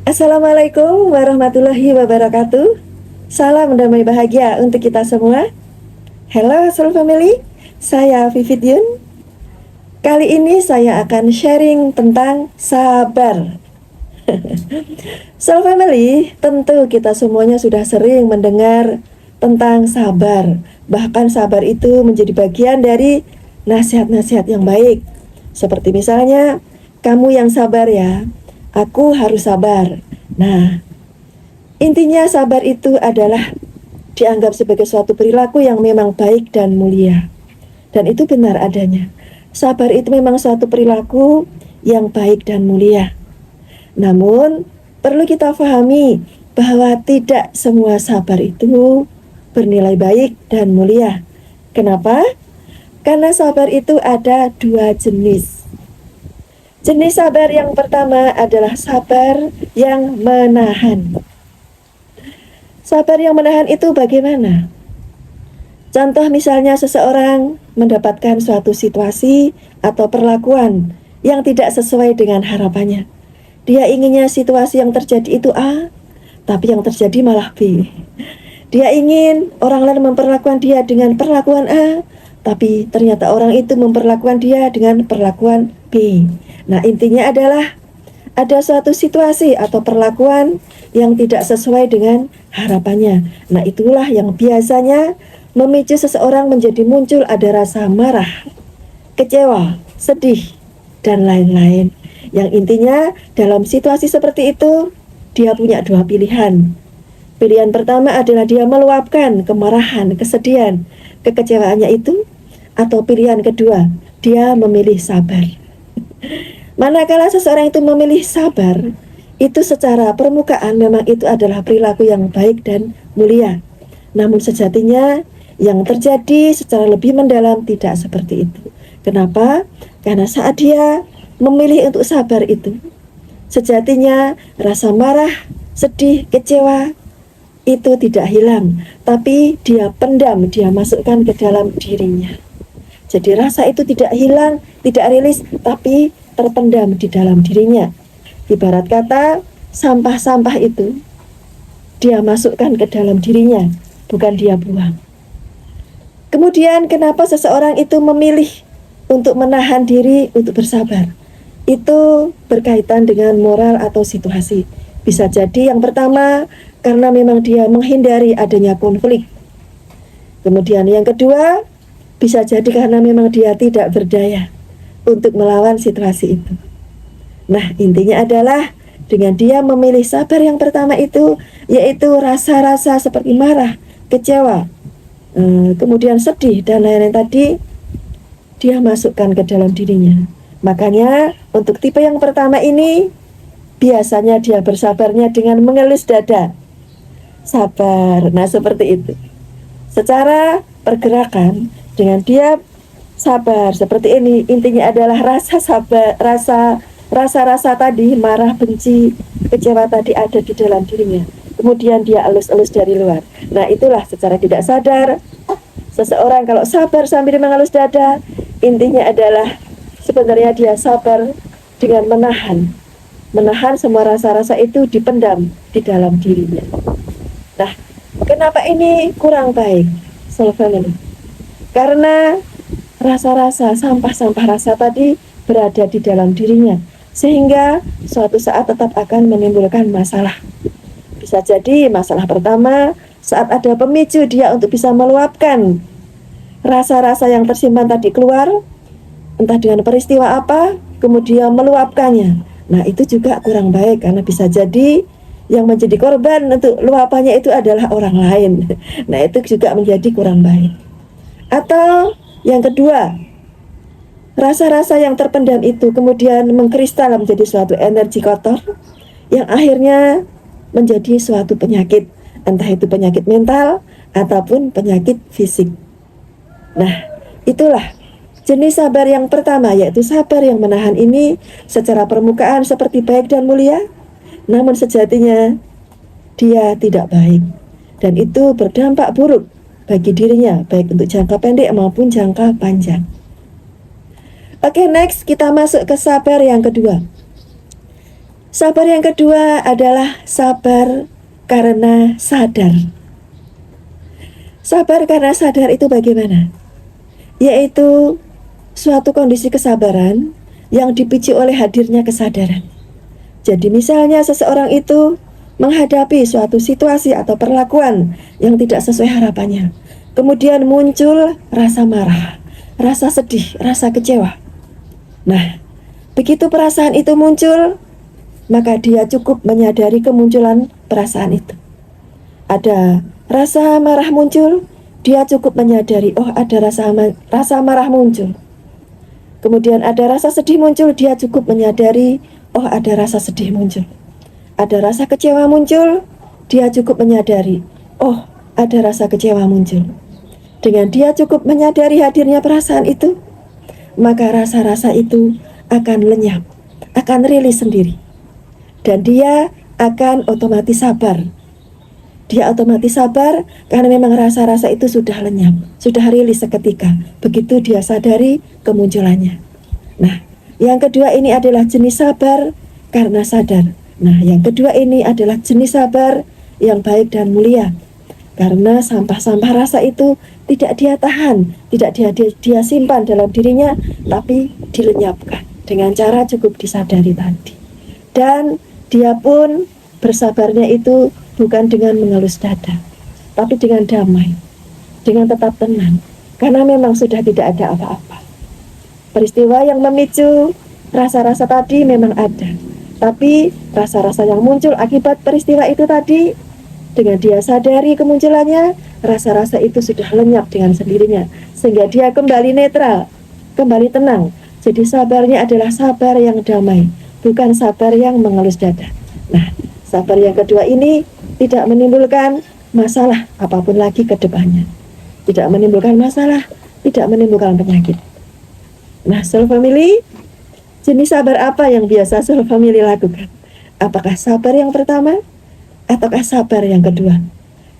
Assalamualaikum warahmatullahi wabarakatuh. Salam damai bahagia untuk kita semua. Hello Soul Family, saya Vivit Yun. Kali ini saya akan sharing tentang sabar. Soul Family, tentu kita semuanya sudah sering mendengar tentang sabar. Bahkan sabar itu menjadi bagian dari nasihat-nasihat yang baik. Seperti misalnya, kamu yang sabar ya, aku harus sabar. Nah, intinya sabar itu adalah dianggap sebagai suatu perilaku yang memang baik dan mulia. Dan itu benar adanya. Sabar itu memang suatu perilaku yang baik dan mulia. Namun, perlu kita pahami bahwa tidak semua sabar itu bernilai baik dan mulia. Kenapa? Karena sabar itu ada dua jenis. Jenis sabar yang pertama adalah sabar yang menahan. Sabar yang menahan itu bagaimana? Contoh misalnya seseorang mendapatkan suatu situasi atau perlakuan yang tidak sesuai dengan harapannya. Dia inginnya situasi yang terjadi itu A, tapi yang terjadi malah B. Dia ingin orang lain memperlakukan dia dengan perlakuan A, tapi ternyata orang itu memperlakukan dia dengan perlakuan B. Nah, intinya adalah ada suatu situasi atau perlakuan yang tidak sesuai dengan harapannya. Nah, itulah yang biasanya memicu seseorang menjadi muncul ada rasa marah, kecewa, sedih, dan lain-lain. Yang intinya dalam situasi seperti itu, dia punya dua pilihan. Pilihan pertama adalah dia meluapkan kemarahan, kesedihan, kekecewaannya itu. Atau pilihan kedua, dia memilih sabar. Manakala seseorang itu memilih sabar, itu secara permukaan memang itu adalah perilaku yang baik dan mulia. Namun sejatinya yang terjadi secara lebih mendalam tidak seperti itu. Kenapa? Karena saat dia memilih untuk sabar itu, sejatinya rasa marah, sedih, kecewa itu tidak hilang, tapi dia pendam, dia masukkan ke dalam dirinya. Jadi rasa itu tidak hilang, tidak rilis, tapi terpendam di dalam dirinya. Ibarat kata, sampah-sampah itu dia masukkan ke dalam dirinya, bukan dia buang. Kemudian kenapa seseorang itu memilih untuk menahan diri, untuk bersabar? Itu berkaitan dengan moral atau situasi. Bisa jadi yang pertama, karena memang dia menghindari adanya konflik. Kemudian yang kedua, bisa jadi karena memang dia tidak berdaya untuk melawan situasi itu. Nah, intinya adalah dengan dia memilih sabar yang pertama itu, yaitu rasa-rasa seperti marah, kecewa, kemudian sedih, dan lain-lain tadi, dia masukkan ke dalam dirinya. Makanya untuk tipe yang pertama ini, biasanya dia bersabarnya dengan mengelus dada. Sabar, nah seperti itu. Secara pergerakan, dengan dia sabar seperti ini, intinya adalah rasa sabar, rasa tadi, marah, benci, kecewa tadi ada di dalam dirinya. Kemudian dia elus-elus dari luar. Nah, itulah secara tidak sadar seseorang kalau sabar sambil mengelus dada, intinya adalah sebenarnya dia sabar dengan menahan semua rasa-rasa itu dipendam di dalam dirinya. Nah, kenapa ini kurang baik, Soul Family? Karena rasa-rasa, sampah-sampah rasa tadi berada di dalam dirinya, sehingga suatu saat tetap akan menimbulkan masalah. Bisa jadi masalah pertama, saat ada pemicu dia untuk bisa meluapkan rasa-rasa yang tersimpan tadi keluar, entah dengan peristiwa apa, kemudian meluapkannya. Nah, itu juga kurang baik, karena bisa jadi yang menjadi korban untuk luapannya itu adalah orang lain. Nah, itu juga menjadi kurang baik. Atau yang kedua, rasa-rasa yang terpendam itu kemudian mengkristal menjadi suatu energi kotor yang akhirnya menjadi suatu penyakit, entah itu penyakit mental ataupun penyakit fisik. Nah, itulah jenis sabar yang pertama, yaitu sabar yang menahan ini secara permukaan seperti baik dan mulia, namun sejatinya dia tidak baik, dan itu berdampak buruk bagi dirinya, baik untuk jangka pendek maupun jangka panjang. Oke, next kita masuk ke sabar yang kedua. Sabar yang kedua adalah sabar karena sadar. Sabar karena sadar itu bagaimana? Yaitu suatu kondisi kesabaran yang dipicu oleh hadirnya kesadaran. Jadi misalnya seseorang itu menghadapi suatu situasi atau perlakuan yang tidak sesuai harapannya. Kemudian muncul rasa marah, rasa sedih, rasa kecewa. Nah, begitu perasaan itu muncul, maka dia cukup menyadari kemunculan perasaan itu. Ada rasa marah muncul, dia cukup menyadari, oh ada rasa marah muncul. Kemudian ada rasa sedih muncul, dia cukup menyadari, oh ada rasa sedih muncul. Ada rasa kecewa muncul, dia cukup menyadari, oh ada rasa kecewa muncul. Dengan dia cukup menyadari hadirnya perasaan itu, maka rasa-rasa itu akan lenyap, akan rilis sendiri. Dan dia akan otomatis sabar. Dia otomatis sabar karena memang rasa-rasa itu sudah lenyap, sudah rilis seketika. Begitu dia sadari kemunculannya. Nah, yang kedua ini adalah jenis sabar karena sadar. Nah, yang kedua ini adalah jenis sabar yang baik dan mulia. Karena sampah-sampah rasa itu tidak dia tahan, tidak dia simpan dalam dirinya, tapi dilenyapkan dengan cara cukup disadari tadi. Dan dia pun bersabarnya itu bukan dengan mengelus dada, tapi dengan damai, dengan tetap tenang, karena memang sudah tidak ada apa-apa. Peristiwa yang memicu rasa-rasa tadi memang ada, tapi rasa-rasa yang muncul akibat peristiwa itu tadi, dengan dia sadari kemunculannya, rasa-rasa itu sudah lenyap dengan sendirinya, sehingga dia kembali netral, kembali tenang. Jadi sabarnya adalah sabar yang damai, bukan sabar yang mengelus dada. Nah, sabar yang kedua ini tidak menimbulkan masalah apapun lagi ke depannya. Tidak menimbulkan masalah, tidak menimbulkan penyakit. Nah, Soul Family, jenis sabar apa yang biasa Soul Family lakukan? Apakah sabar yang pertama ataukah sabar yang kedua?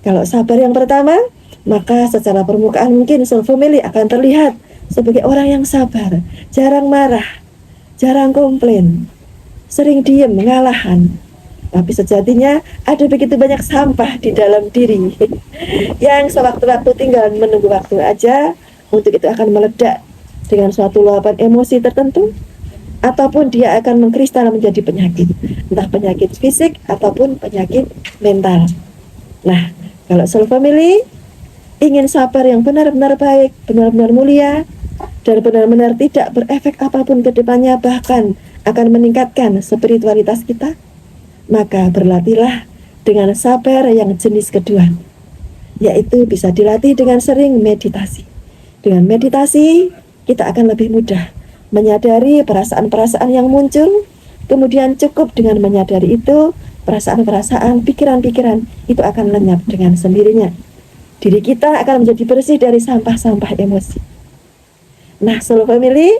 Kalau sabar yang pertama, maka secara permukaan mungkin Soul Family akan terlihat sebagai orang yang sabar, jarang marah, jarang komplain, sering diem, mengalahan. Tapi sejatinya ada begitu banyak sampah di dalam diri yang sewaktu-waktu tinggal menunggu waktu aja untuk itu akan meledak dengan suatu luapan emosi tertentu, ataupun dia akan mengkristal menjadi penyakit, entah penyakit fisik ataupun penyakit mental. Nah, kalau Soul Family ingin sabar yang benar-benar baik, benar-benar mulia, dan benar-benar tidak berefek apapun ke depannya, bahkan akan meningkatkan spiritualitas kita, maka berlatihlah dengan sabar yang jenis kedua, yaitu bisa dilatih dengan sering meditasi. Dengan meditasi, kita akan lebih mudah menyadari perasaan-perasaan yang muncul, kemudian cukup dengan menyadari itu, perasaan-perasaan, pikiran-pikiran itu akan lenyap dengan sendirinya. Diri kita akan menjadi bersih dari sampah-sampah emosi. Nah, Soul Family,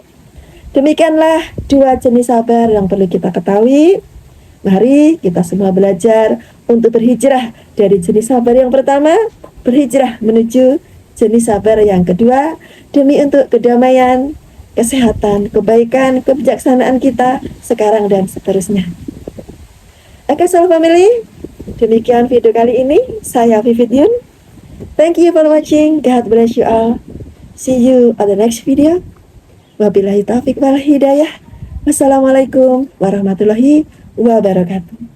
demikianlah dua jenis sabar yang perlu kita ketahui. Mari kita semua belajar untuk berhijrah dari jenis sabar yang pertama, berhijrah menuju jenis sabar yang kedua, demi untuk kedamaian, kesehatan, kebaikan, kebijaksanaan kita sekarang dan seterusnya. Oke Soul Family, demikian video kali ini. Saya Vivit Yun. Thank you for watching. God bless you all. See you on the next video. Wabillahi taufiq wal hidayah. Wassalamualaikum warahmatullahi wabarakatuh.